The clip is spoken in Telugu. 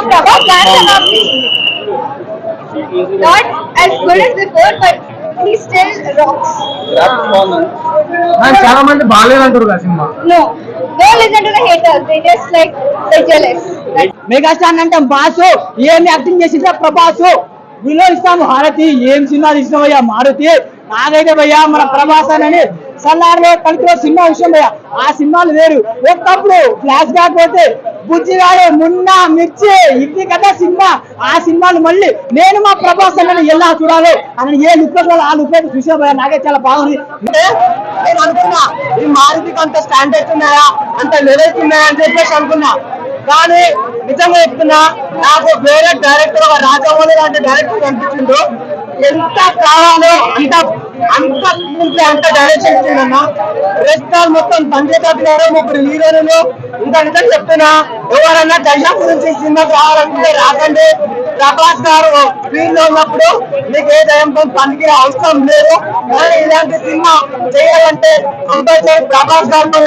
Prabhas dance not as good as before, but he still rocks. చాలా మంది బాగాలేదంటారు కదా cinema. No, don't listen to the haters. They just like they're jealous. Megastar అంటే బాసు ఏం యాక్టింగ్ చేసిందా ప్రభాసు వీళ్ళు ఇస్తాము హారతి ఏం సినిమా తీసినవయ్యా మారుతి నాకైతే భయ్యా మన ప్రభాస్ అని సల్లార్లో కలిపిలో సినిమా విషయం భయ్యా ఆ సినిమాలు వేరు ఒకప్పుడు ఫ్లాష్ బ్యాక్ పోతే బుజ్జిగాడు మున్నా మిర్చి ఇది కదా సినిమా ఆ సినిమాలు మళ్ళీ నేను మా ప్రభాస్ అన్నని ఎలా చూడాలి అని ఏ లుక్ ఆ లుక్ చూసా భయ్యా నాకే చాలా బాగుంది అంటే నేను అనుకున్నా ఈ మారుతికి అంత స్టాండర్డ్స్ ఉన్నాయా అంత లెవెల్స్ ఉన్నాయా అని చెప్పేసి అనుకున్నా కానీ నిజంగా చెప్తున్నా నాకు వేరే డైరెక్టర్ ఒక రాజమౌళి లాంటి డైరెక్టర్ కనిపించిండు ఎంత కావాలో అంత అంత అంత డైరెక్షన్ ఇచ్చిందన్నా రెస్టాల్ మొత్తం తండ్రి తప్పినారు ముగ్గురు హీరోలు ఇంకా నిజం చెప్తున్నా ఎవరన్నా దయ్యం గురించి సినిమాకి రావాలనుకుంటే రాకండి ప్రభాస్ గారు స్క్రీన్ లో ఉన్నప్పుడు మీకు ఏ దయంతో పనికి అవసరం లేదు కానీ ఇలాంటి సినిమా చేయాలంటే కంపల్సరీ ప్రభాస్ గారితో